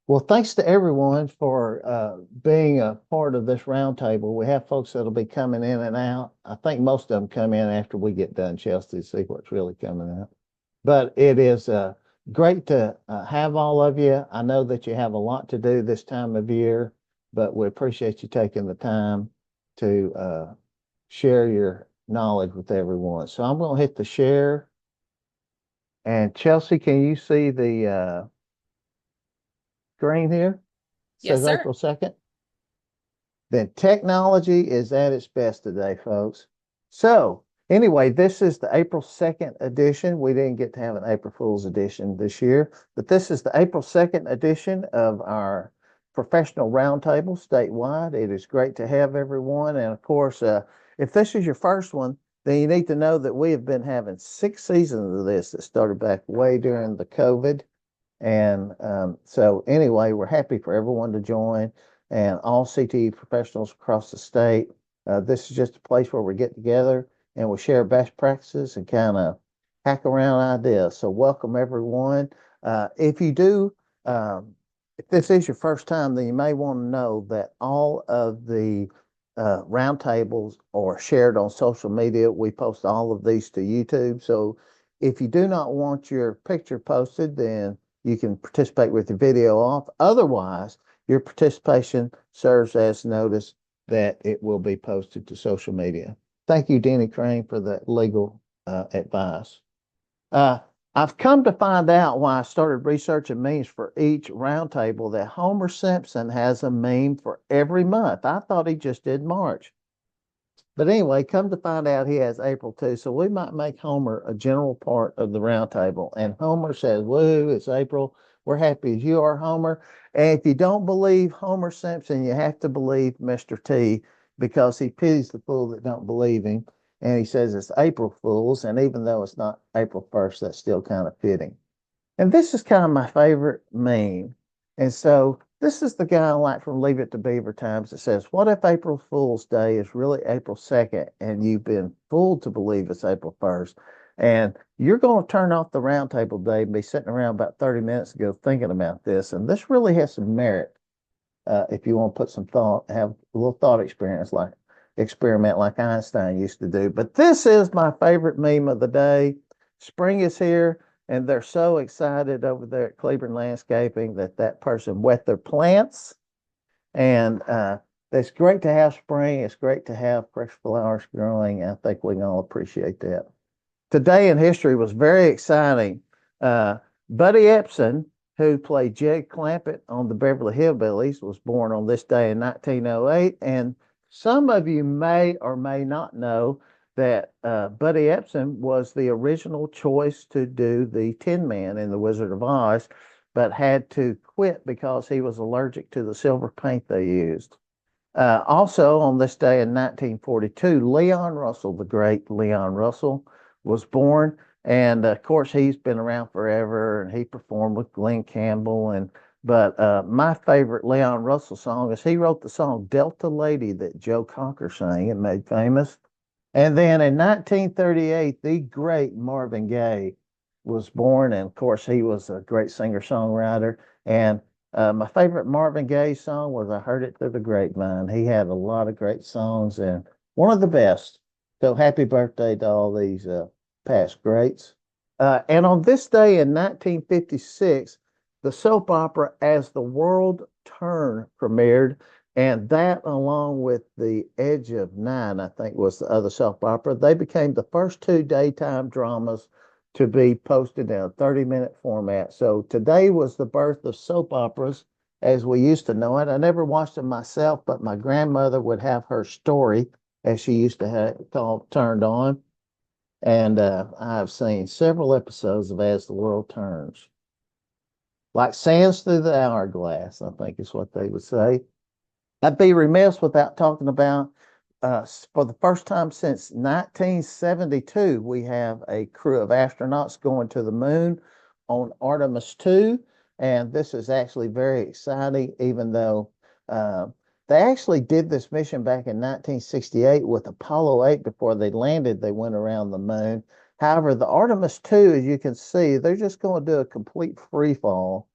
Well, thanks to everyone for being a part of this roundtable. We have folks that'll be coming in and out. I think most of them come in after we get done, Chelsea, to see what's really coming out. But it is great to have all of you. I know that you have a lot to do this time of year, but we appreciate you taking the time to share your knowledge with everyone. So I'm going to hit the share. And Chelsea, can you see the screen here? It Yes, says sir. April 2nd. Then technology is at its best today, folks. So, anyway, this is the April 2nd edition. We didn't get to have an April Fool's edition this year, but this is the April 2nd edition of our professional roundtable statewide. It is great to have everyone. And of course, if this is your first one, then you need to know that we have been having 6 seasons of this that started back way during the COVID. And so, anyway, we're happy for everyone to join and all CTE professionals across the state. This is just a place where we get together and we share best practices and kind of hack around ideas. So, welcome everyone. If you do, if this is your first time, then you may want to know that all of the roundtables are shared on social media. We post all of these to YouTube. So, if you do not want your picture posted, then you can participate with your video off. Otherwise, your participation serves as notice that it will be posted to social media. Thank you, Denny Crane, for that legal advice. I've come to find out why I started researching memes for each roundtable that Homer Simpson has a meme for every month. I thought he just did March. But anyway, come to find out he has April too. So we might make Homer a general part of the roundtable. And Homer says, woo, it's April. We're happy as you are, Homer. And if you don't believe Homer Simpson, you have to believe Mr. T because he pities the fool that don't believe him. And he says it's April Fools. And even though it's not April 1st, that's still kind of fitting. And this is kind of my favorite meme. And so this is the guy I like from Leave It to Beaver Times that says, what if April Fool's Day is really April 2nd and you've been fooled to believe it's April 1st? And you're going to turn off the roundtable day and be sitting around about 30 minutes ago thinking about this. And this really has some merit if you want to put some thought, have a little thought experience like experiment like Einstein used to do. But this is my favorite meme of the day. Spring is here and they're so excited over there at Cleveland Landscaping that that person wet their plants. And it's great to have spring. It's great to have fresh flowers growing. I think we can all appreciate that. Today in history was very exciting. Buddy Epson, who played Jed Clampett on the Beverly Hillbillies, was born on this day in 1908. And some of you may or may not know that Buddy Epson was the original choice to do the Tin Man in The Wizard of Oz, but had to quit because he was allergic to the silver paint they used. Also, on this day in 1942, Leon Russell, the great Leon Russell, was born. And of course, he's been around forever and he performed with Glenn Campbell. But my favorite Leon Russell song is he wrote the song Delta Lady that Joe Cocker sang and made famous. And then in 1938, the great Marvin Gaye was born. And of course, he was a great singer songwriter. And my favorite Marvin Gaye song was I Heard It Through the Grapevine. He had a lot of great songs and one of the best. So happy birthday to all these past greats. And on this day in 1956, the soap opera As the World Turned premiered. And that, along with The Edge of Nine, I think was the other soap opera, they became the first two daytime dramas to be posted in a 30-minute format. So today was the birth of soap operas as we used to know it. I never watched them myself, but my grandmother would have her story, as she used to have it called, turned on. And I've seen several episodes of As the World Turns. Like sands through the hourglass, I think is what they would say. I'd be remiss without talking about, for the first time since 1972, we have a crew of astronauts going to the moon on Artemis 2. And this is actually very exciting, even though they actually did this mission back in 1968 with Apollo 8 before they landed. They went around the moon. However, the Artemis 2, as you can see, they're just going to do a complete free fall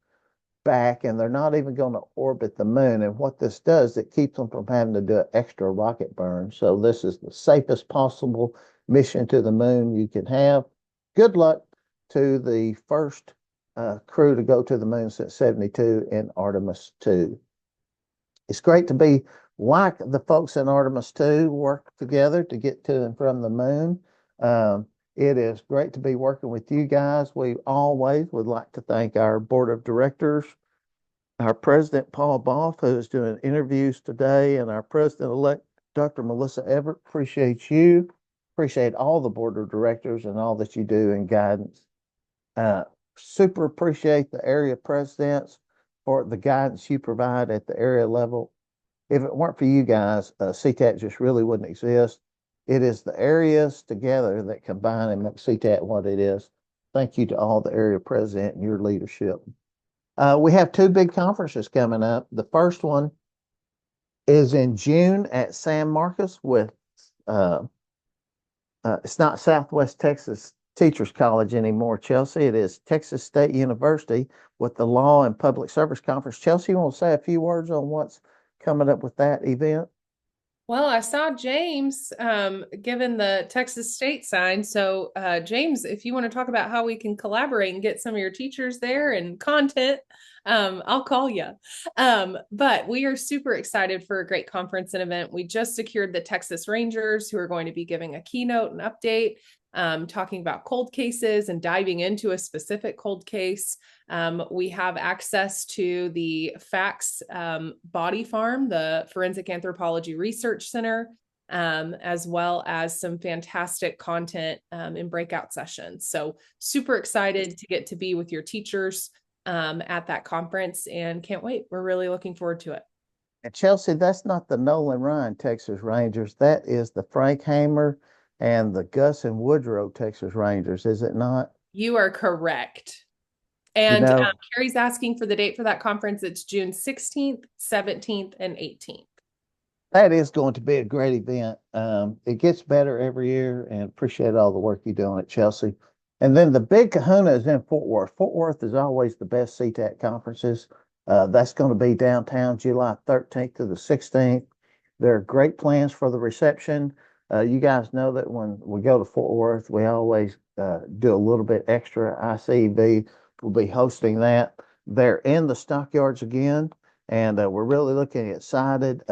back, and they're not even going to orbit the moon. And what this does, it keeps them from having to do an extra rocket burn. So this is the safest possible mission to the moon you can have. Good luck to the first crew to go to the moon since 72 in Artemis 2. It's great to be like the folks in Artemis 2 work together to get to and from the moon. It is great to be working with you guys. We always would like to thank our board of directors, our president, Paul Boff, who is doing interviews today, and our president-elect, Dr. Melissa Everett. Appreciate you. Appreciate all the board of directors and all that you do in guidance. Super appreciate the area presidents for the guidance you provide at the area level. If it weren't for you guys, CTAT just really wouldn't exist. It is the areas together that combine and make CTAT what it is. Thank you to all the area president and your leadership. We have two big conferences coming up. The first one is in June at San Marcos with, it's not Southwest Texas Teachers College anymore, Chelsea. It is Texas State University with the Law and Public Service Conference. Chelsea, you want to say a few words on what's coming up with that event? Well, I saw James given the Texas State sign. So, James, if you want to talk about how we can collaborate and get some of your teachers there and content, I'll call you. But we are super excited for a great conference and event. We just secured the Texas Rangers, who are going to be giving a keynote and update, talking about cold cases and diving into a specific cold case. We have access to the FACS Body Farm, the Forensic Anthropology Research Center, as well as some fantastic content in breakout sessions. So super excited to get to be with your teachers at that conference and can't wait. We're really looking forward to it. And Chelsea, that's not the Nolan Ryan Texas Rangers. That is the Frank Hamer and the Gus and Woodrow Texas Rangers, is it not? You are correct. You And know, Carrie's asking for the date for that conference. It's June 16th, 17th, and 18th. that is going to be a great event. It gets better every year, and appreciate all the work you're doing at Chelsea. And then the big kahuna is in Fort Worth. Fort Worth is always the best CTAT conferences. That's going to be downtown July 13th to the 16th. There are great plans for the reception. You guys know that when we go to Fort Worth, we always do a little bit extra. ICV will be hosting that. They're in the stockyards again, and we're really excited,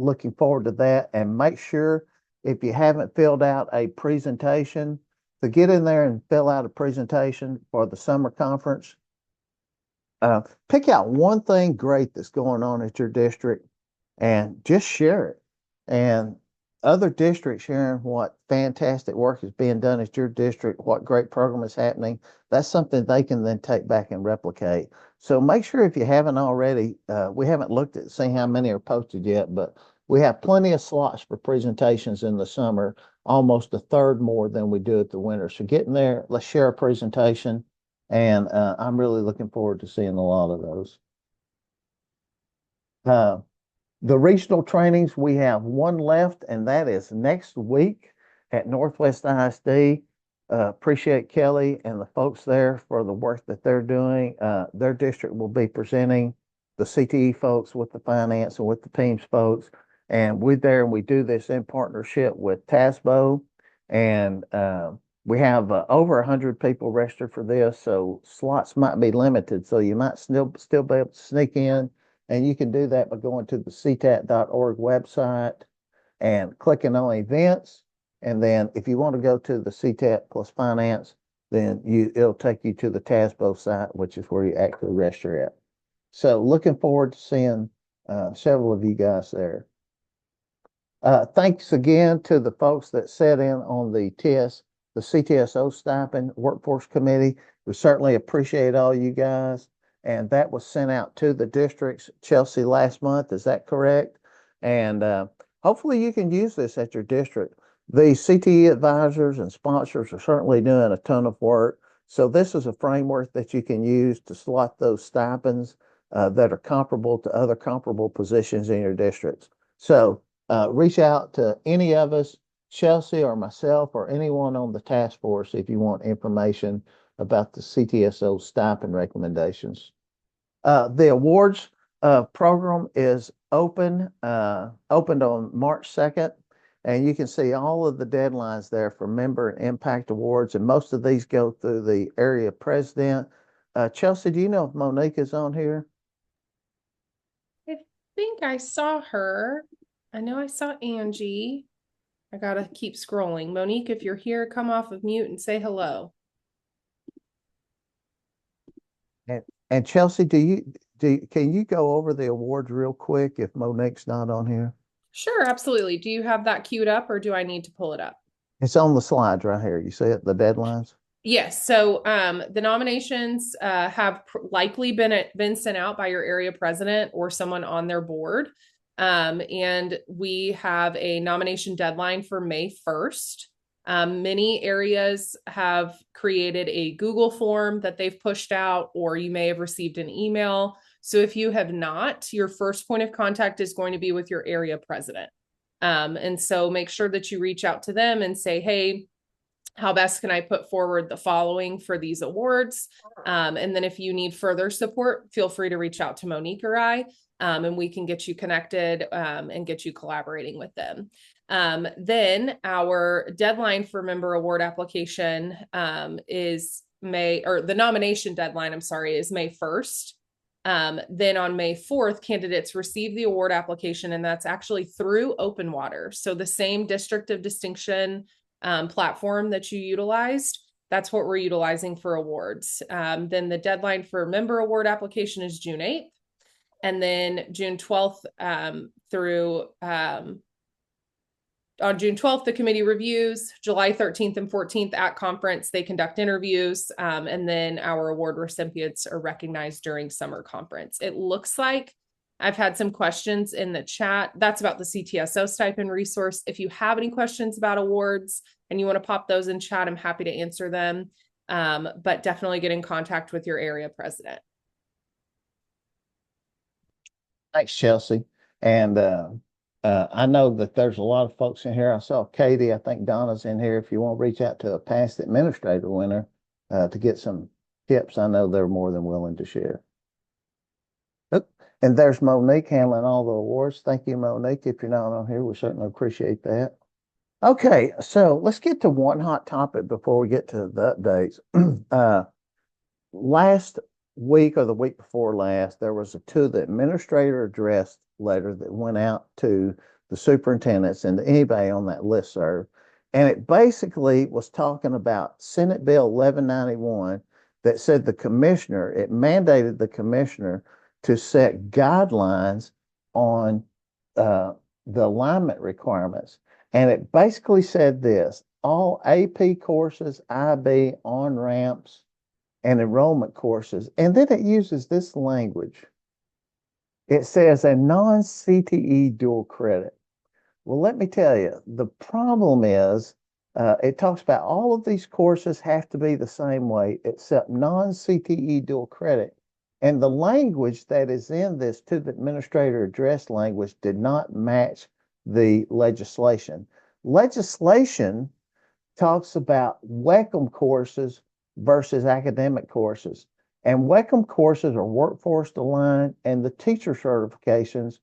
looking forward to that. And make sure if you haven't filled out a presentation, to get in there and fill out a presentation for the summer conference. Pick out one thing great that's going on at your district and just share it. And other districts sharing what fantastic work is being done at your district, what great program is happening. That's something they can then take back and replicate. So make sure if you haven't already, we haven't looked at seeing how many are posted yet, but we have plenty of slots for presentations in the summer, almost a third more than we do at the winter. So get in there, let's share a presentation. And I'm really looking forward to seeing a lot of those. The regional trainings, we have one left, and that is next week at Northwest ISD. Appreciate Kelly and the folks there for the work that they're doing. Their district will be presenting the CTE folks with the finance and with the teams folks. And we're there and we do this in partnership with TASBO. And we have over 100 people registered for this, so slots might be limited. So you might still be able to sneak in. And you can do that by going to the CTAT.org website and clicking on events. And then if you want to go to the CTAT plus finance, then it'll take you to the TASBO site, which is where you actually register at. So looking forward to seeing several of you guys there. Thanks again to the folks that sat in on the CTSO stipend workforce committee. We certainly appreciate all you guys. And that was sent out to the districts, Chelsea, last month. Is that correct? And hopefully you can use this at your district. The CTE advisors and sponsors are certainly doing a ton of work. So this is a framework that you can use to slot those stipends that are comparable to other comparable positions in your districts. So reach out to any of us, Chelsea or myself or anyone on the task force if you want information about the CTSO stipend recommendations. The awards program is opened on March 2nd, and you can see all of the deadlines there for member and impact awards, and most of these go through the area president. Chelsea, do you know if Monique is on here? I think I saw her. I know I saw Angie. I gotta keep scrolling. Monique, if you're here, come off of mute and say hello. And Chelsea, can you go over the awards real quick if Monique's not on here? Sure, absolutely. Do you have that queued up or do I need to pull it up? It's on the slides right here. You see it, the deadlines? Yes, so the nominations have likely been sent out by your area president or someone on their board. And we have a nomination deadline for May 1st. Many areas have created a Google form that they've pushed out, or you may have received an email. So if you have not, your first point of contact is going to be with your area president. And so make sure that you reach out to them and say, hey, how best can I put forward the following for these awards? And then if you need further support, feel free to reach out to Monique or I, and we can get you connected and get you collaborating with them. Then our deadline for member award application is the nomination deadline, I'm sorry, is May 1st. Then on May 4th, candidates receive the award application, and that's actually through Open Water. So the same District of Distinction platform that you utilized, that's what we're utilizing for awards. Then the deadline for member award application is June 8th. And then June 12th through on June 12th, the committee reviews. July 13th and 14th at conference, they conduct interviews. And then our award recipients are recognized during summer conference. It looks like I've had some questions in the chat. That's about the CTSO stipend resource. If you have any questions about awards and you want to pop those in chat, I'm happy to answer them. But definitely get in contact with your area president. Thanks, Chelsea. And I know that there's a lot of folks in here. I saw Katie. I think Donna's in here. If you want to reach out to a past administrator winner to get some tips, I know they're more than willing to share. And there's Monique handling all the awards. Thank you, Monique. If you're not on here, we certainly appreciate that. Okay, so let's get to one hot topic before we get to the updates. Last week or the week before last, there was the administrator address letter that went out to the superintendents and to anybody on that listserv. And it basically was talking about Senate Bill 1191 that said it mandated the commissioner to set guidelines on the alignment requirements. And it basically said this: all AP courses, IB, on-ramps, and enrollment courses. And then it uses this language. It says a non-CTE dual credit. Well, let me tell you, the problem is it talks about all of these courses have to be the same way except non-CTE dual credit. And the language that is in this to the administrator address language did not match the legislation. Legislation talks about WECM courses versus academic courses. And WECM courses are workforce aligned, and the teacher certifications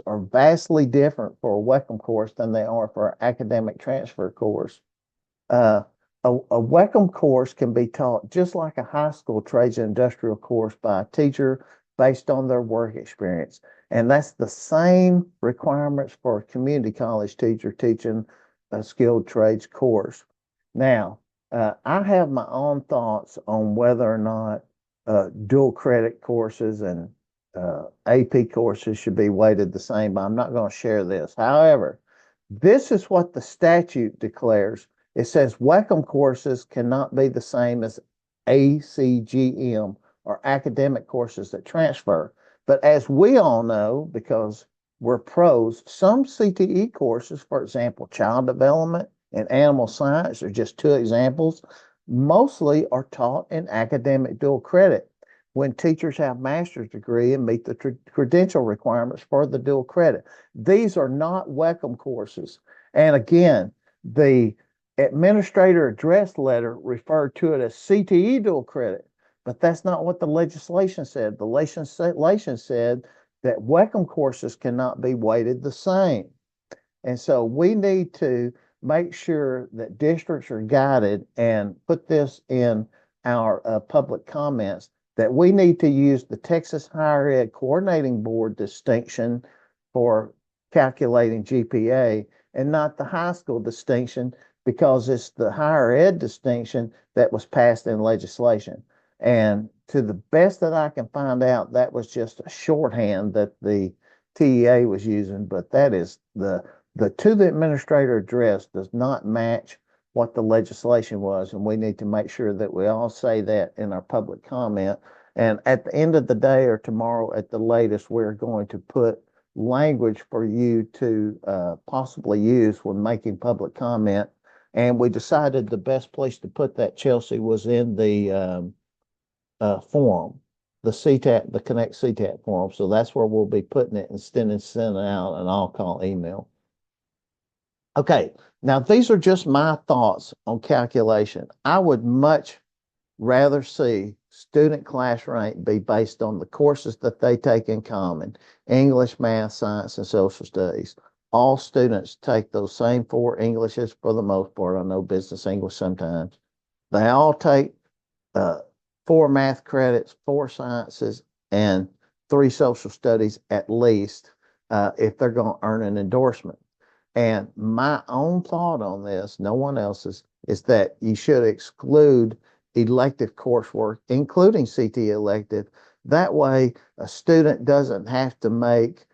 are vastly different for a WECM course than they are for an academic transfer course. A WECM course can be taught just like a high school trades and industrial course by a teacher based on their work experience. And that's the same requirements for a community college teacher teaching a skilled trades course. Now, I have my own thoughts on whether or not dual credit courses and AP courses should be weighted the same, but I'm not going to share this. However, this is what the statute declares. It says WECM courses cannot be the same as ACGM or academic courses that transfer. But as we all know, because we're pros, some CTE courses, for example, child development and animal science are just two examples, mostly are taught in academic dual credit when teachers have master's degree and meet the credential requirements for the dual credit. These are not WECM courses. And again, the administrator address letter referred to it as CTE dual credit. but that's not what the legislation said. The legislation said that WECM courses cannot be weighted the same. And so we need to make sure that districts are guided and put this in our public comments that we need to use the Texas Higher Ed Coordinating Board distinction for calculating GPA and not the high school distinction because it's the higher ed distinction that was passed in legislation. And to the best that I can find out, that was just a shorthand that the TEA was using, but that is the to the administrator address does not match what the legislation was, and we need to make sure that we all say that in our public comment. And at the end of the day or tomorrow at the latest, we're going to put language for you to possibly use when making public comment. And we decided the best place to put that, Chelsea, was in the forum, the CTAT, the Connect CTAT forum. So that's where we'll be putting it and sending out an all-call email. Okay, now these are just my thoughts on calculation. I would much rather see student class rank be based on the courses that they take in common: English, math, science, and social studies. All students take those same 4 Englishes for the most part. I know business English sometimes. They all take 4 math credits, 4 sciences, and 3 social studies at least if they're going to earn an endorsement. And my own thought on this, no one else's, is that you should exclude elective coursework, including CT elective. That way, a student doesn't have to make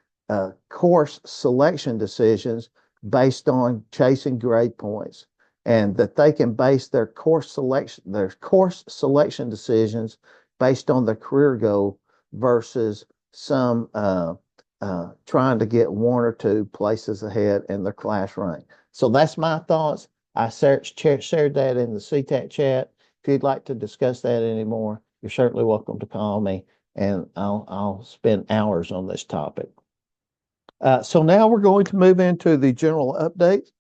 course selection decisions based on chasing grade points, and that they can base their course selection decisions based on their career goal versus some trying to get 1 or 2 places ahead in their class rank. So that's my thoughts. I shared that in the CTAT chat. If you'd like to discuss that anymore, you're certainly welcome to call me, and I'll spend hours on this topic. So now we're going to move into the general update,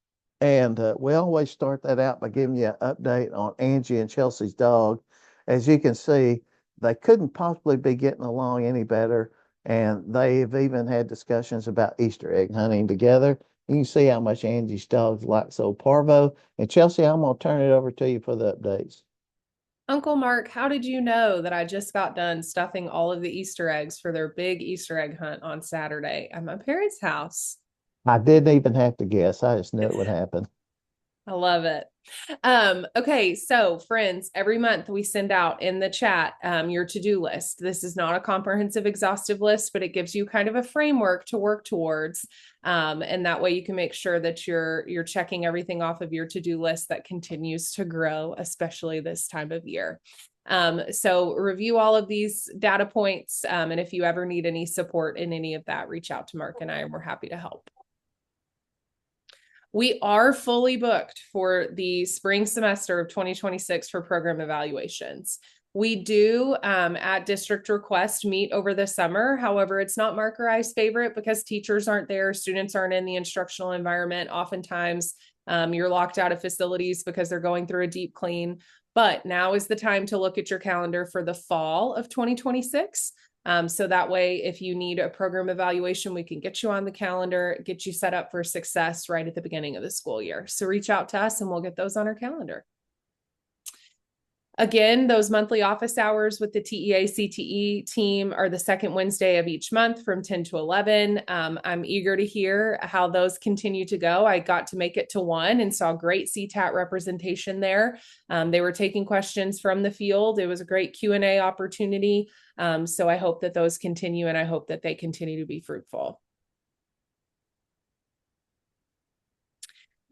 and we always start that out by giving you an update on Angie and Chelsea's dog. As you can see, they couldn't possibly be getting along any better, and they've even had discussions about Easter egg hunting together. You can see how much Angie's dog likes old Parvo. And Chelsea, I'm going to turn it over to you for the updates. Uncle Mark, how did you know that I just got done stuffing all of the Easter eggs for their big Easter egg hunt on Saturday at my parents' house? I didn't even have to guess. I just knew it would happen. I love it. Okay, so friends, every month we send out in the chat your to-do list. This is not a comprehensive, exhaustive list, but it gives you kind of a framework to work towards. And that way you can make sure that you're checking everything off of your to-do list that continues to grow, especially this time of year. So review all of these data points. And if you ever need any support in any of that, reach out to Mark and I, and we're happy to help. We are fully booked for the spring semester of 2026 for program evaluations. We do, at district request, meet over the summer. However, it's not Mark or I's favorite because teachers aren't there, students aren't in the instructional environment. Oftentimes, you're locked out of facilities because they're going through a deep clean. But now is the time to look at your calendar for the fall of 2026. So that way, if you need a program evaluation, we can get you on the calendar, get you set up for success right at the beginning of the school year. So reach out to us and we'll get those on our calendar. Again, those monthly office hours with the TEA CTE team are the second Wednesday of each month from 10 to 11. I'm eager to hear how those continue to go. I got to make it to one and saw great CTAT representation there. They were taking questions from the field. It was a great Q&A opportunity. So I hope that those continue, and I hope that they continue to be fruitful.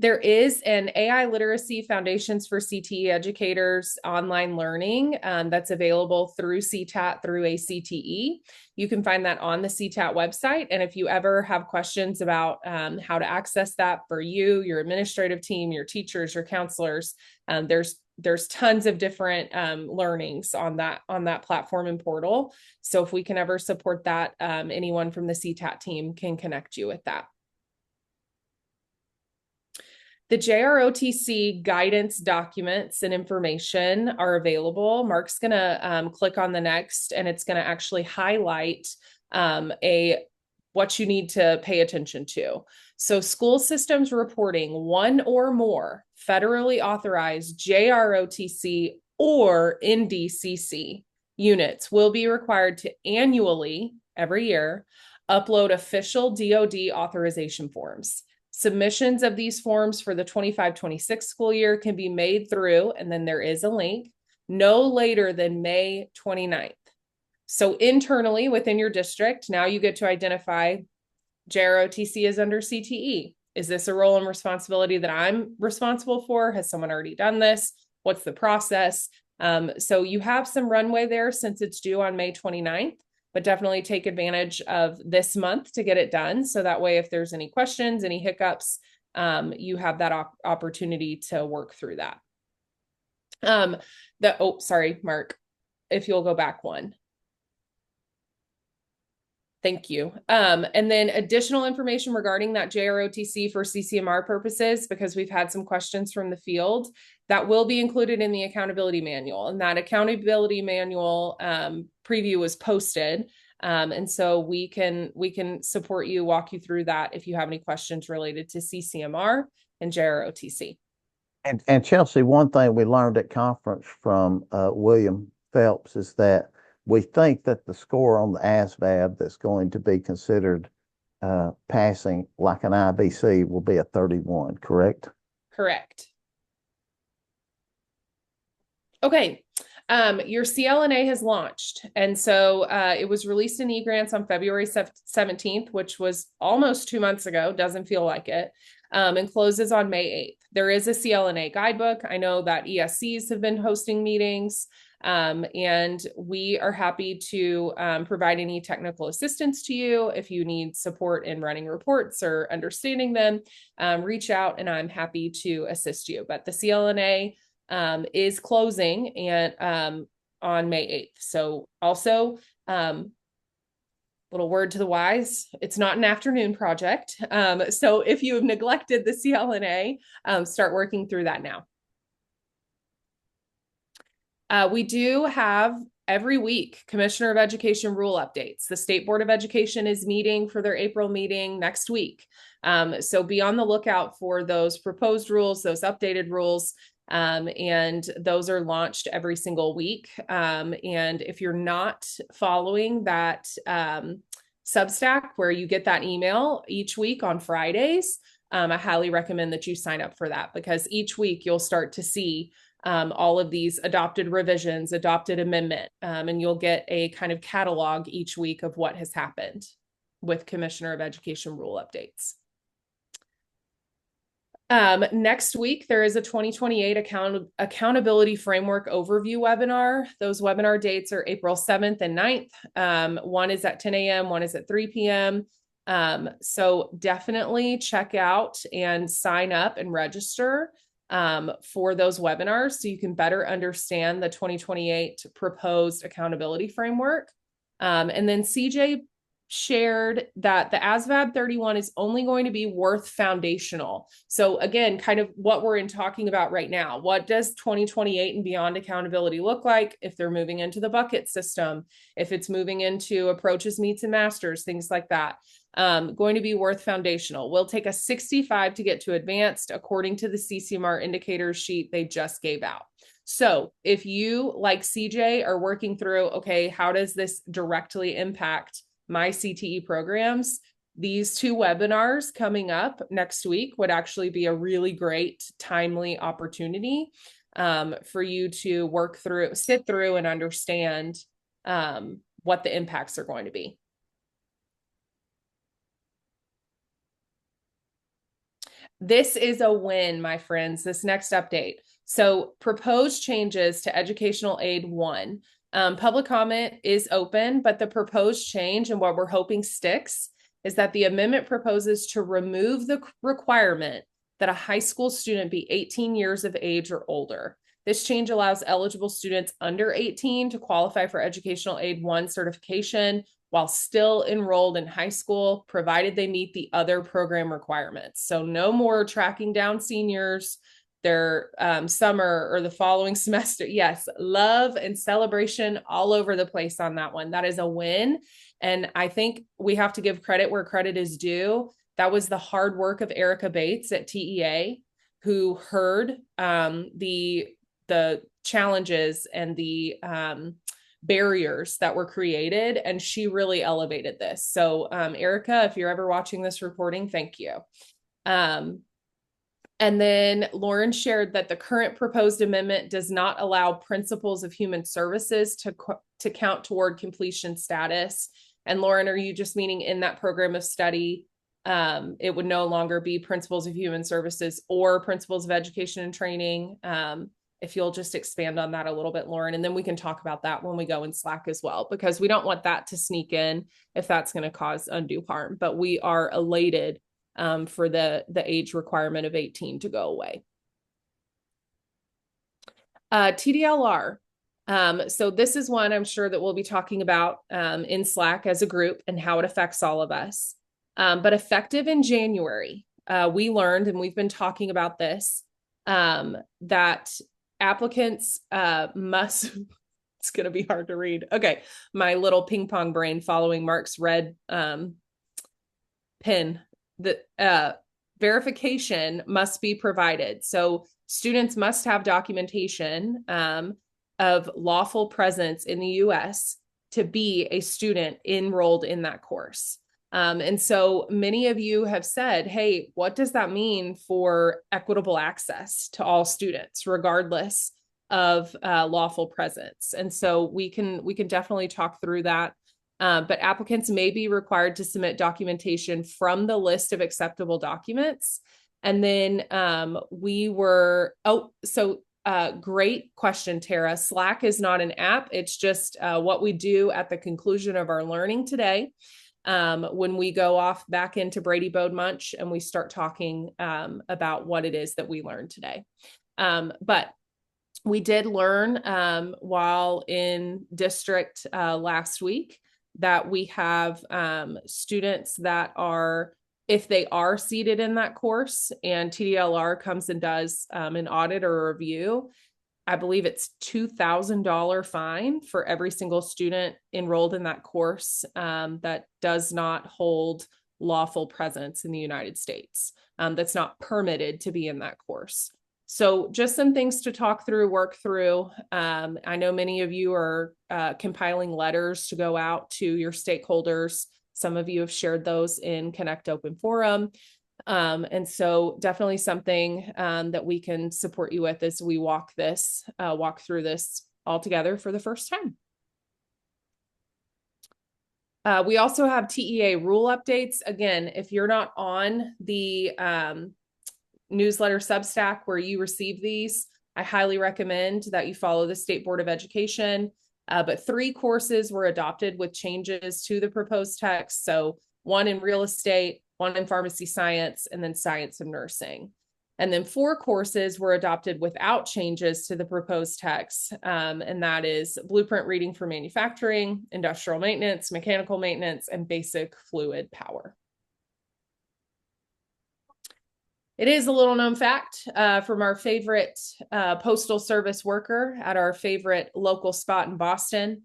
There is an AI Literacy Foundations for CTE Educators online learning that's available through CTAT through ACTE. You can find that on the CTAT website. And if you ever have questions about how to access that for you, your administrative team, your teachers, your counselors, there's tons of different learnings on that platform and portal. So if we can ever support that, anyone from the CTAT team can connect you with that. The JROTC guidance documents and information are available. Mark's going to click on the next, and it's going to actually highlight what you need to pay attention to. So school systems reporting one or more federally authorized JROTC or NDCC units will be required to annually, every year, upload official DoD authorization forms. Submissions of these forms for the 25-26 school year can be made through, and then there is a link, no later than May 29th. So internally within your district, now you get to identify JROTC is under CTE. Is this a role and responsibility that I'm responsible for? Has someone already done this? What's the process? So you have some runway there since it's due on May 29th, but definitely take advantage of this month to get it done. So that way, if there's any questions, any hiccups, you have that opportunity to work through that. Sorry, Mark, if you'll go back one. Thank you. And then additional information regarding that JROTC for CCMR purposes, because we've had some questions from the field, that will be included in the accountability manual. And that accountability manual preview was posted. And so we can support you, walk you through that if you have any questions related to CCMR and JROTC. And Chelsea, one thing we learned at conference from William Phelps is that we think that the score on the ASVAB that's going to be considered passing like an IBC will be a 31, correct? Correct. Okay. Your CLNA has launched. And so it was released in eGrants on February 17th, which was almost 2 months ago. Doesn't feel like it. And closes on May 8th. There is a CLNA guidebook. I know that ESCs have been hosting meetings. And we are happy to provide any technical assistance to you. If you need support in running reports or understanding them, reach out and I'm happy to assist you. But the CLNA is closing and on May 8th. So also, little word to the wise, it's not an afternoon project. So if you have neglected the CLNA, start working through that now. We do have every week Commissioner of Education rule updates. The State Board of Education is meeting for their April meeting next week. So be on the lookout for those proposed rules, those updated rules, and those are launched every single week. And if you're not following that Substack where you get that email each week on Fridays, I highly recommend that you sign up for that, because each week you'll start to see all of these adopted revisions, adopted amendment, and you'll get a kind of catalog each week of what has happened with Commissioner of Education rule updates. Next week, there is a 2028 accountability framework overview webinar. Those webinar dates are April 7th and 9th. One is at 10 a.m., one is at 3 p.m. So definitely check out and sign up and register for those webinars so you can better understand the 2028 proposed accountability framework. And then CJ shared that the ASVAB 31 is only going to be worth foundational. So again, kind of what we're talking about right now. What does 2028 and beyond accountability look like if they're moving into the bucket system, if it's moving into approaches, meets, and masters, things like that. Going to be worth foundational. We'll take a 65 to get to advanced according to the CCMR indicators sheet they just gave out. So if you, like CJ, are working through, okay, how does this directly impact my CTE programs? These two webinars coming up next week would actually be a really great, timely opportunity for you to work through, sit through, and understand what the impacts are going to be. This is a win, my friends, this next update. So proposed changes to Educational Aid 1. Public comment is open, but the proposed change and what we're hoping sticks is that the amendment proposes to remove the requirement that a high school student be 18 years of age or older. This change allows eligible students under 18 to qualify for Educational Aid 1 certification while still enrolled in high school, provided they meet the other program requirements. So no more tracking down seniors, their summer or the following semester. Yes, love and celebration all over the place on that one. That is a win. And I think we have to give credit where credit is due. That was the hard work of Erica Bates at TEA, who heard the challenges and the barriers that were created, and she really elevated this. So Erica, if you're ever watching this recording, thank you. And then Lauren shared that the current proposed amendment does not allow principles of human services to count toward completion status. And Lauren, are you just meaning in that program of study, it would no longer be principles of human services or principles of education and training? If you'll just expand on that a little bit, Lauren, and then we can talk about that when we go in Slack as well, because we don't want that to sneak in if that's going to cause undue harm. But we are elated for the age requirement of 18 to go away. TDLR. So this is one I'm sure that we'll be talking about in Slack as a group and how it affects all of us. But effective in January, we learned, and we've been talking about this, that applicants must, it's going to be hard to read. Okay, my little ping pong brain following Mark's red pin. The verification must be provided. So students must have documentation of lawful presence in the U.S. to be a student enrolled in that course. And so many of you have said, hey, what does that mean for equitable access to all students, regardless of lawful presence? And so we can definitely talk through that. But applicants may be required to submit documentation from the list of acceptable documents. And then great question, Tara. Slack is not an app. It's just what we do at the conclusion of our learning today. When we go off back into Brady Bode Munch and we start talking about what it is that we learned today. But we did learn while in district last week that we have students that are, if they are seated in that course and TDLR comes and does an audit or a review, I believe it's $2,000 fine for every single student enrolled in that course that does not hold lawful presence in the United States, that's not permitted to be in that course. So just some things to talk through, work through. I know many of you are compiling letters to go out to your stakeholders. Some of you have shared those in Connect Open Forum. And so definitely something that we can support you with as we walk through this all together for the first time. We also have TEA rule updates. Again, if you're not on the newsletter Substack where you receive these, I highly recommend that you follow the State Board of Education. But 3 courses were adopted with changes to the proposed text. So 1 in real estate, 1 in pharmacy science, and then science and nursing. And then 4 courses were adopted without changes to the proposed text. And that is blueprint reading for manufacturing, industrial maintenance, mechanical maintenance, and basic fluid power. It is a little known fact from our favorite postal service worker at our favorite local spot in Boston,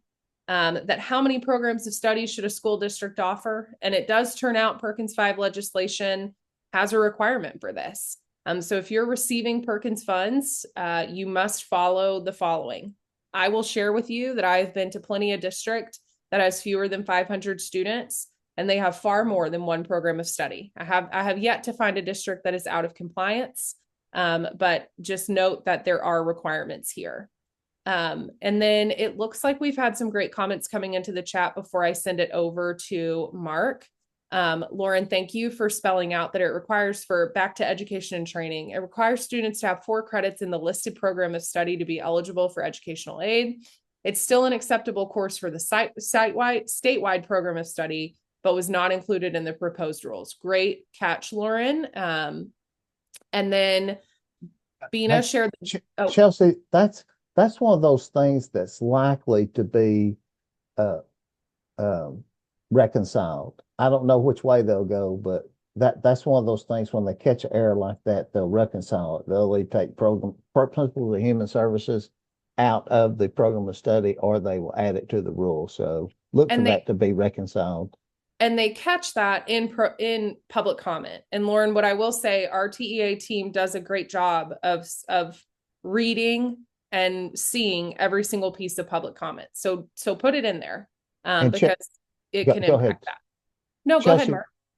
that how many programs of study should a school district offer? And it does turn out Perkins 5 legislation has a requirement for this. So if you're receiving Perkins funds, you must follow the following. I will share with you that I've been to plenty of district that has fewer than 500 students, and they have far more than 1 program of study. I have yet to find a district that is out of compliance, but just note that there are requirements here. And then it looks like we've had some great comments coming into the chat before I send it over to Mark. Lauren, thank you for spelling out that it requires, for back to education and training, it requires students to have 4 credits in the listed program of study to be eligible for educational aid. It's still an acceptable course for the statewide program of study, but was not included in the proposed rules. Great catch, Lauren. And then Bina shared. Chelsea, that's one of those things that's likely to be reconciled. I don't know which way they'll go, but that's one of those things when they catch an error like that, they'll reconcile it. They'll either take principles of human services out of the program of study, or they will add it to the rule. So look for And that to be reconciled. they catch that in public comment. And Lauren, what I will say, our TEA team does a great job of reading and seeing every single piece of public comment. So put it in there, And because it can go ahead. impact that. No, go ahead, Chelsea,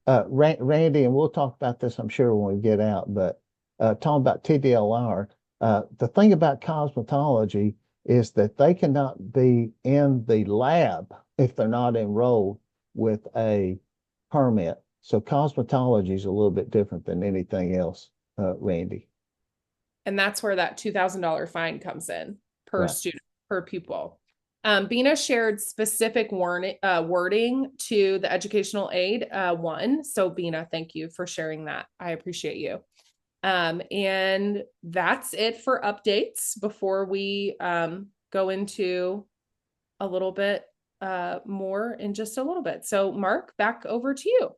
Mark. Randy, and we'll talk about this, I'm sure, when we get out, but talking about TDLR, the thing about cosmetology is that they cannot be in the lab if they're not enrolled with a permit. So cosmetology is a little bit different than anything else, Randy. And that's where that $2,000 fine comes in per Right. student, per pupil. Bina shared specific wording to the educational aid one. So Bina, thank you for sharing that. I appreciate you. And that's it for updates before we go into a little bit more in just a little bit. So Mark, back over to you.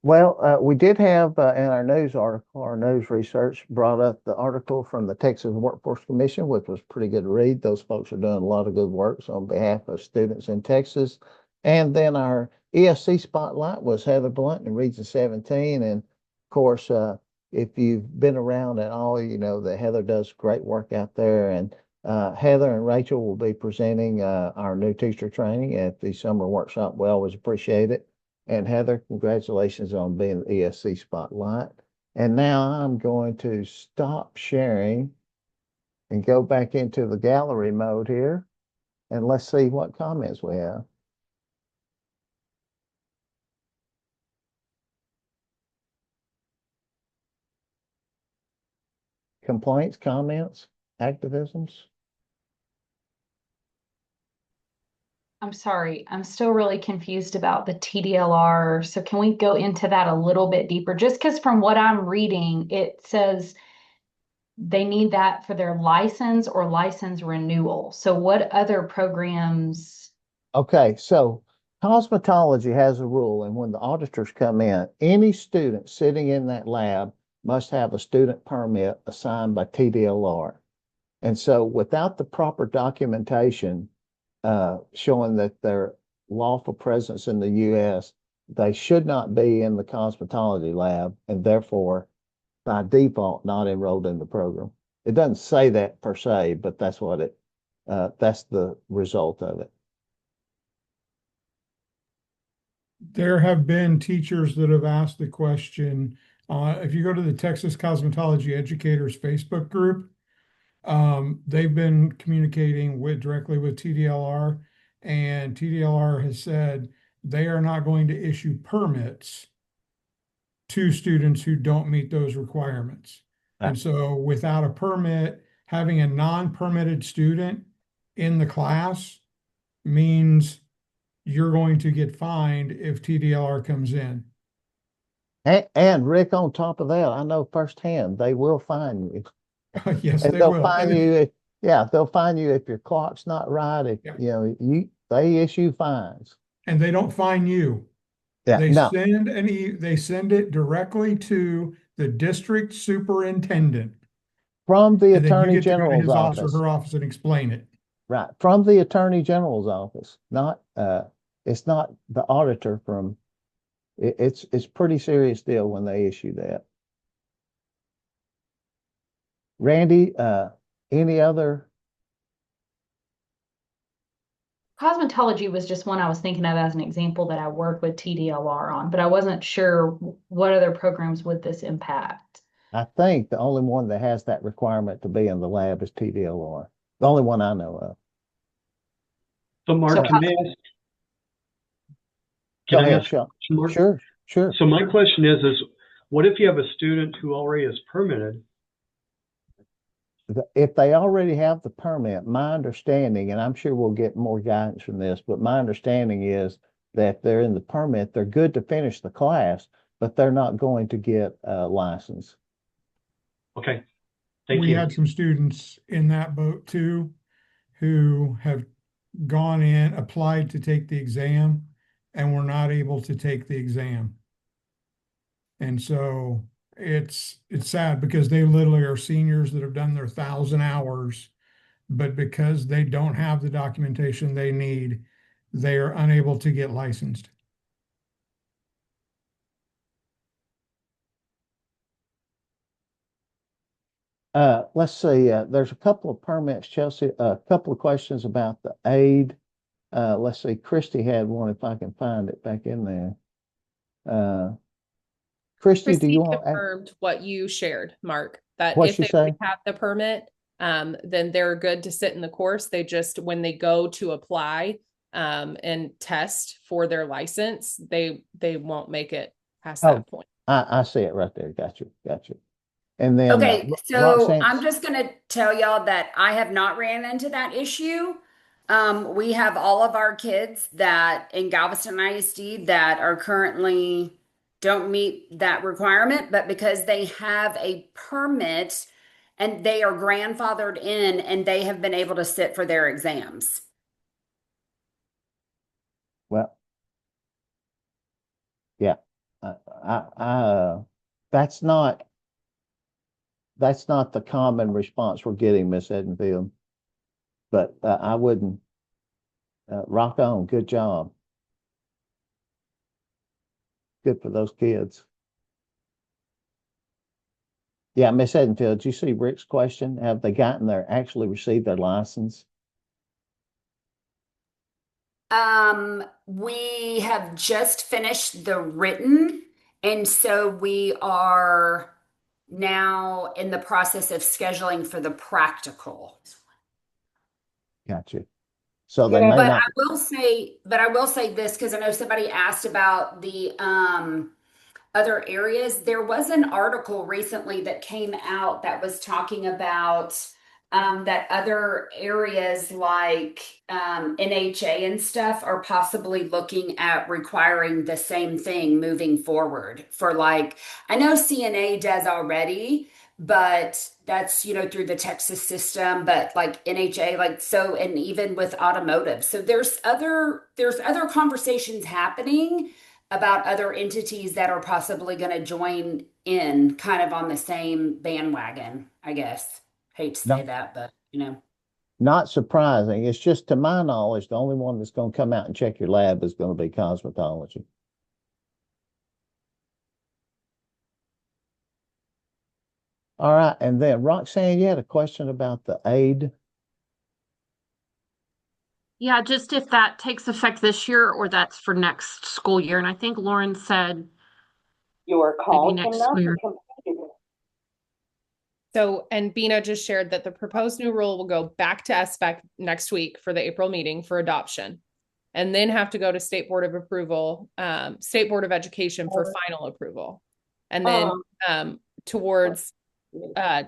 Well, we did have in our news article, our news research brought up the article from the Texas Workforce Commission, which was pretty good to read. Those folks are doing a lot of good work on behalf of students in Texas. And then our ESC spotlight was Heather Blunt in Region 17. And of course, if you've been around at all, you know that Heather does great work out there. And Heather and Rachel will be presenting our new teacher training at the summer workshop. We always appreciate it. And Heather, congratulations on being the ESC spotlight. And now I'm going to stop sharing and go back into the gallery mode here. And let's see what comments we have. Complaints, comments, activisms. I'm sorry, I'm still really confused about the TDLR. So can we go into that a little bit deeper? Just because from what I'm reading, it says they need that for their license or license renewal. So what other programs? Okay, so cosmetology has a rule, and when the auditors come in, any student sitting in that lab must have a student permit assigned by TDLR. And so without the proper documentation showing that their lawful presence in the U.S., they should not be in the cosmetology lab, and therefore, by default, not enrolled in the program. It doesn't say that per se, but that's what that's the result of it. There have been teachers that have asked the question. If you go to the Texas Cosmetology Educators Facebook group, they've been communicating directly with TDLR, and TDLR has said they are not going to issue permits to students who don't meet those requirements. And so without a permit, having a non-permitted student in the class means you're going to get fined if TDLR comes in. And Rick, on top of that, I know firsthand they will fine you. Yes, And they they'll will. fine you if, they'll fine you if your clock's not right. If they issue fines. And they don't fine you. Yeah, They no. they send it directly to the district superintendent. From the And then you Attorney get to go to General's his office or office. her office and explain it. Right. From the Attorney General's office. Not it's not the auditor from it's pretty serious deal when they issue that. Randy, any other? Cosmetology was just one I was thinking of as an example that I work with TDLR on, but I wasn't sure what other programs would this impact. I think the only one that has that requirement to be in the lab is TDLR. The only one I know of. So Mark, So can I ask? Go Can I ahead, ask? Sean. Mark? Sure. So my question is what if you have a student who already is permitted? If they already have the permit, my understanding, and I'm sure we'll get more guidance from this, but my understanding is that if they're in the permit, they're good to finish the class, but they're not going to get a license. Okay, thank you. We had some students in that boat too, who have gone in, applied to take the exam, and were not able to take the exam. And so it's sad because they literally are seniors that have done their 1,000 hours, but because they don't have the documentation they need, they are unable to get licensed. Let's see, there's a couple of permits, Chelsea, a couple of questions about the aid. Let's see, Christy had one, if I can find it back in there. Christy, do Christy you want, confirmed what you shared, Mark, that what'd if she they say? already have the permit, then they're good to sit in the course. They just, when they go to apply, and test for their license, they won't make it past Oh, that point. I see it right there. Got you. Got you. And then Okay, so Roxanne, I'm just going to tell y'all that I have not ran into that issue. We have all of our kids that in Galveston ISD that are currently don't meet that requirement, but because they have a permit and they are grandfathered in and they have been able to sit for their exams. well, yeah, that's not the common response we're getting, Miss Edenfield. But I wouldn't rock on. Good job. Good for those kids. Yeah, Miss Edenfield, did you see Rick's question? Have they actually received their license? We have just finished the written, and so we are now in the process of scheduling for the practical. Got you. So they Yeah. may But not. I will say this because I know somebody asked about the other areas. There was an article recently that came out that was talking about that other areas like NHA and stuff are possibly looking at requiring the same thing moving forward for like, I know CNA does already, but that's, you know, through the Texas system, but like NHA, like so, and even with automotive. So there's other conversations happening about other entities that are possibly going to join in kind of on the same bandwagon, I guess. Hate to say No, that, but you know. not surprising. It's just to my knowledge, the only one that's going to come out and check your lab is going to be cosmetology. All right. And then Roxanne, you had a question about the aid. Yeah, just if that takes effect this year or that's for next school year. And I think Lauren said Your maybe call next cannot school be year. completed. So, and Bina just shared that the proposed new rule will go back to SBEC next week for the April meeting for adoption, and then have to go to State Board of Approval, State Board of Education for final approval, and then towards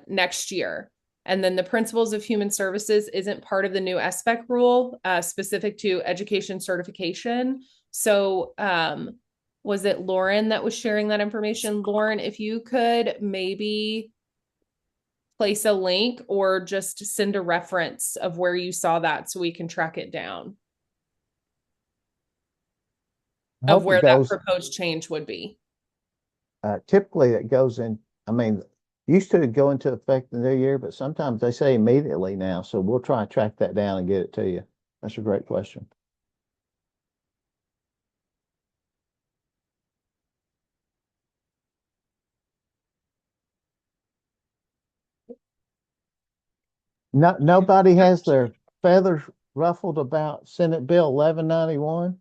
next year. And then the Principles of Human Services isn't part of the new SBEC rule specific to education certification. So was it Lauren that was sharing that information? Lauren, if you could maybe place a link or just send a reference of where you saw that so we can track it down of where that proposed change would be. Typically it goes in, I mean, used to go into effect the new year, but sometimes they say immediately now. So we'll try and track that down and get it to you. That's a great question. No, nobody has their feathers ruffled about Senate Bill 1191.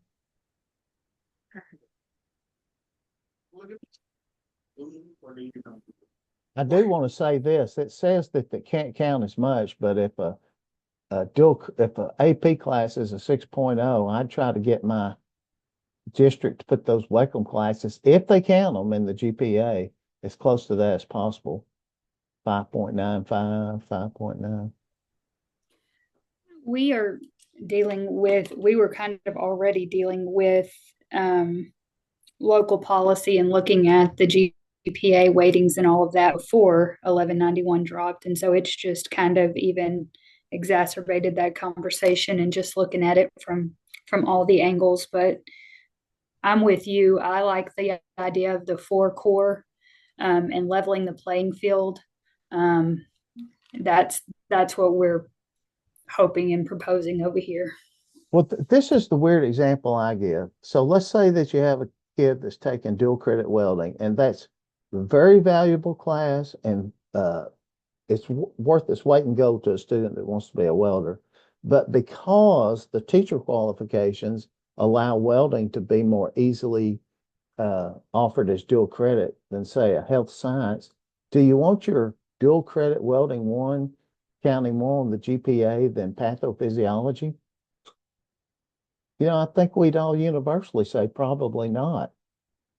I do want to say this. It says that it can't count as much, but if a AP class is a 6.0, I'd try to get my district to put those Wacom classes, if they count them in the GPA, as close to that as possible. 5.95, 5.9. We were kind of already dealing with local policy and looking at the GPA weightings and all of that before 1191 dropped. And so it's just kind of even exacerbated that conversation and just looking at it from all the angles. But I'm with you. I like the idea of the 4 core and leveling the playing field. Um, that's what we're hoping and proposing over here. Well, this is the weird example I give. So let's say that you have a kid that's taking dual credit welding, and that's a very valuable class, and it's worth its weight in gold to a student that wants to be a welder. But because the teacher qualifications allow welding to be more easily offered as dual credit than, say, a health science, do you want your dual credit welding one counting more on the GPA than pathophysiology? I think we'd all universally say probably not.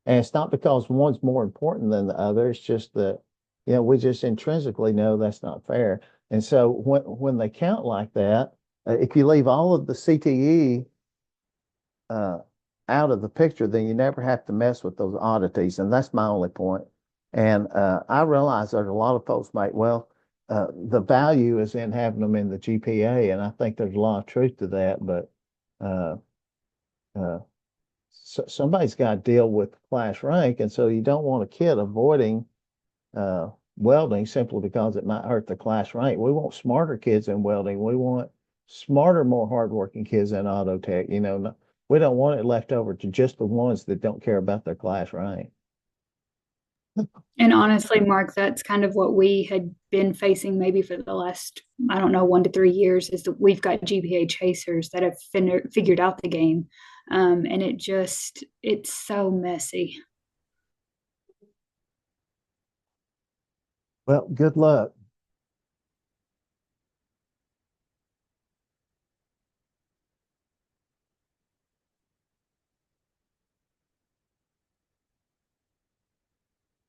And it's not because one's more important than the other. It's just that, we just intrinsically know that's not fair. And so when they count like that, if you leave all of the CTE out of the picture, then you never have to mess with those oddities. And that's my only point. And I realize that a lot of folks might, the value is in having them in the GPA. And I think there's a lot of truth to that. But somebody's got to deal with class rank. And so you don't want a kid avoiding welding simply because it might hurt the class rank. We want smarter kids in welding. We want smarter, more hardworking kids in auto tech. We don't want it left over to just the ones that don't care about their class rank. And honestly, Mark, that's kind of what we had been facing maybe for the last, I don't know, 1 to 3 years, is that we've got GPA chasers that have figured out the game. And it's so messy. Well, good luck.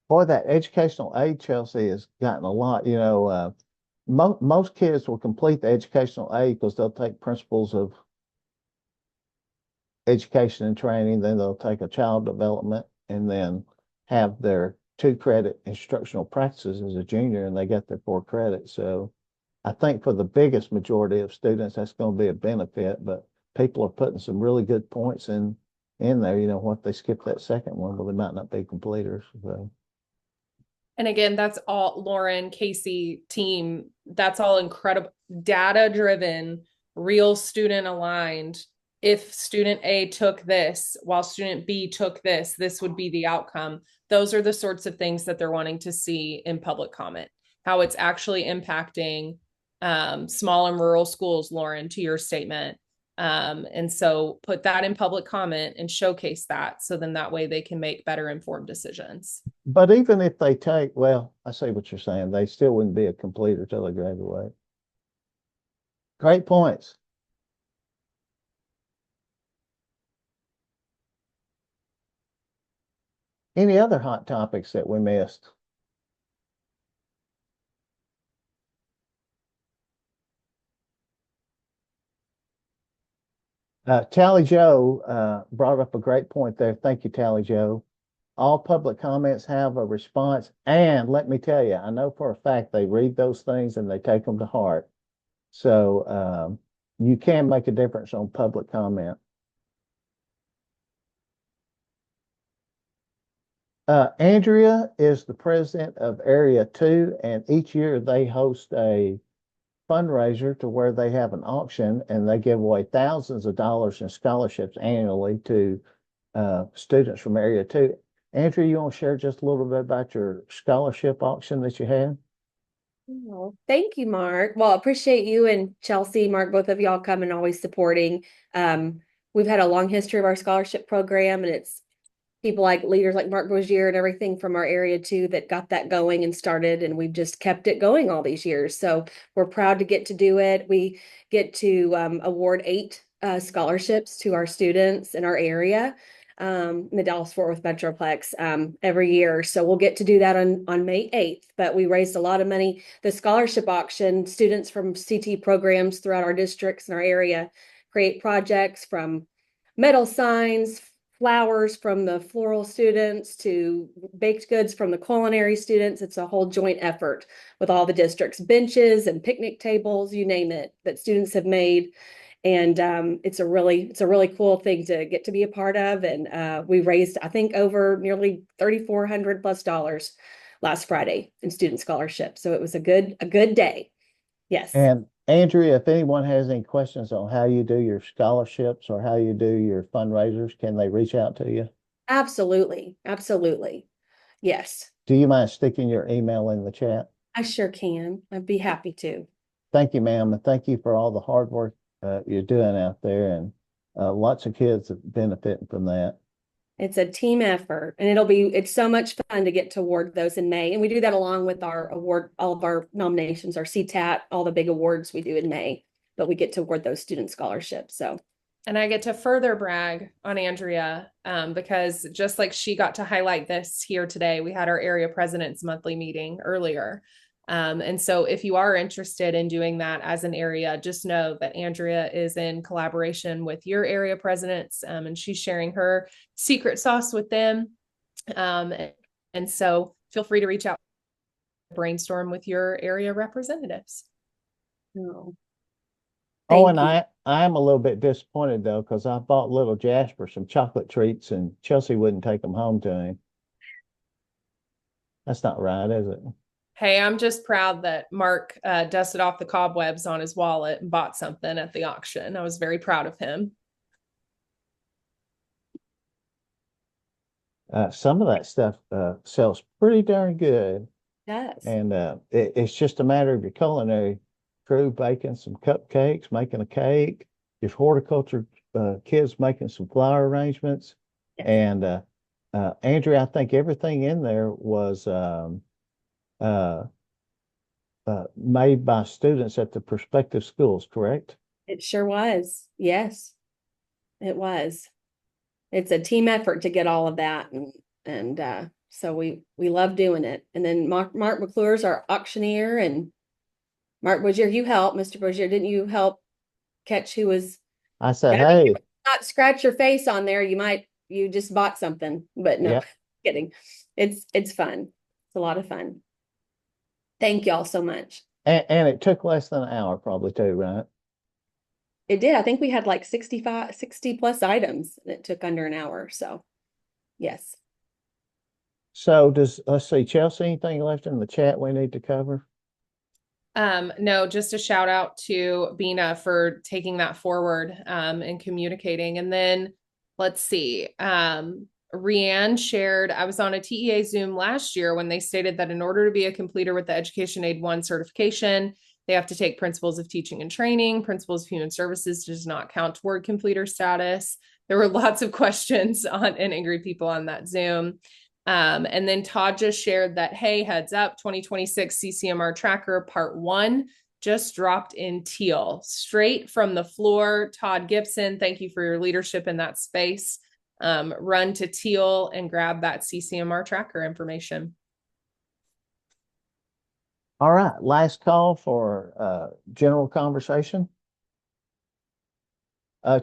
Boy, that educational aid, Chelsea, has gotten a lot. Most kids will complete the educational aid because they'll take principles of education and training, then they'll take a child development, and then have their 2 credit instructional practices as a junior, and they get their 4 credits. So I think for the biggest majority of students, that's going to be a benefit, but people are putting some really good points in there. What they skip that second one, well, they might not be completers. So. And again, that's all Lauren, Casey, team, that's all incredible, data driven, real student aligned. If student A took this while student B took this would be the outcome. Those are the sorts of things that they're wanting to see in public comment, how it's actually impacting small and rural schools, Lauren, to your statement. And so put that in public comment and showcase that. So then that way they can make better informed decisions. But even if they take, I see what you're saying. They still wouldn't be a completer till they graduate. Great points. Any other hot topics that we missed? Tally Joe brought up a great point there. Thank you, Tally Joe. All public comments have a response. And let me tell you, I know for a fact they read those things and they take them to heart. So you can make a difference on public comment. Andrea is the president of Area 2, and each year they host a fundraiser to where they have an auction and they give away thousands of dollars in scholarships annually to students from Area 2. Andrea, you want to share just a little bit about your scholarship auction that you had? Oh, thank you, Mark. Well, appreciate you and Chelsea, Mark, both of y'all coming, always supporting. We've had a long history of our scholarship program, and it's people like leaders like Mark Bozier and everything from our area too that got that going and started, and we've just kept it going all these years. So we're proud to get to do it. We get to award 8 scholarships to our students in our area, in the Dallas-Fort Worth Metroplex every year. So we'll get to do that on May 8th, but we raised a lot of money. The scholarship auction, students from CT programs throughout our districts and our area create projects from metal signs, flowers from the floral students to baked goods from the culinary students. It's a whole joint effort with all the districts, benches and picnic tables, you name it, that students have made. And it's a really cool thing to get to be a part of. And we raised, I think, over nearly $3,400+ last Friday in student scholarships. So it was a good day. Yes. And Andrea, if anyone has any questions on how you do your scholarships or how you do your fundraisers, can they reach out to you? Absolutely. Yes, Do you mind sticking your email in the chat? I sure can. I'd be happy to. Thank you, ma'am, and thank you for all the hard work you're doing out there, and lots of kids are benefiting from that. It's a team effort, and it's so much fun to get to award those in May. And we do that along with our award, all of our nominations, our CTAT, all the big awards we do in May, but we get to award those student scholarships. So, and I get to further brag on Andrea because just like she got to highlight this here today, we had our area presidents monthly meeting earlier. And so if you are interested in doing that as an area, just know that Andrea is in collaboration with your area presidents, and she's sharing her secret sauce with them. And so feel free to reach out, brainstorm with your area representatives. oh, And I'm a little bit disappointed though, because I bought little Jasper some chocolate treats and Chelsea wouldn't take them home to him. That's not right, is it? Hey, I'm just proud that Mark dusted off the cobwebs on his wallet and bought something at the auction. I was very proud of him. Some of that stuff sells pretty darn good. yes. And it's just a matter of your culinary crew baking some cupcakes, making a cake, your horticulture kids making some flower arrangements. Yes. And Andrea, I think everything in there was made by students at the prospective schools, correct? It sure was. Yes, it was. It's a team effort to get all of that. And so we love doing it. And then Mark McClure's our auctioneer, and Mark Bozier, you helped. Mr. Bozier, didn't you help catch who was? I said, hey, not scratch your face on there. You just bought something, but no, Yep. kidding. It's fun. It's a lot of fun. Thank y'all so much. and it took less than an hour probably too, right? It did. I think we had like 60+ items, and it took under an hour. So yes. So let's see, Chelsea, anything left in the chat we need to cover? No, just a shout out to Bina for taking that forward and communicating. And then let's see. Rianne shared, I was on a TEA Zoom last year when they stated that in order to be a completer with the Education Aid 1 certification, they have to take Principles of Teaching and Training. Principles of Human Services does not count toward completer status. There were lots of questions and angry people on that Zoom. And then Todd just shared that, hey, heads up, 2026 CCMR Tracker Part 1 just dropped in Teal, straight from the floor. Todd Gibson, thank you for your leadership in that space. Run to Teal and grab that CCMR Tracker information. All right, last call for general conversation.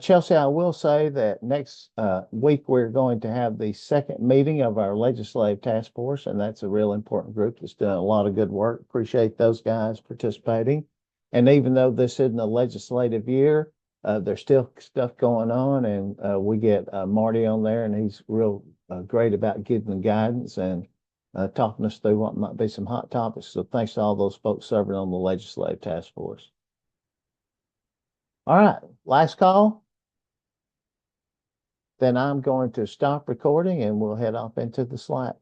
Chelsea, I will say that next week we're going to have the second meeting of our legislative task force, and that's a real important group that's doing a lot of good work. Appreciate those guys participating. And even though this isn't a legislative year, there's still stuff going on, and we get Marty on there, and he's real great about giving the guidance and talking us through what might be some hot topics. So thanks to all those folks serving on the legislative task force. All right, last call. Then I'm going to stop recording and we'll head off into the Slack.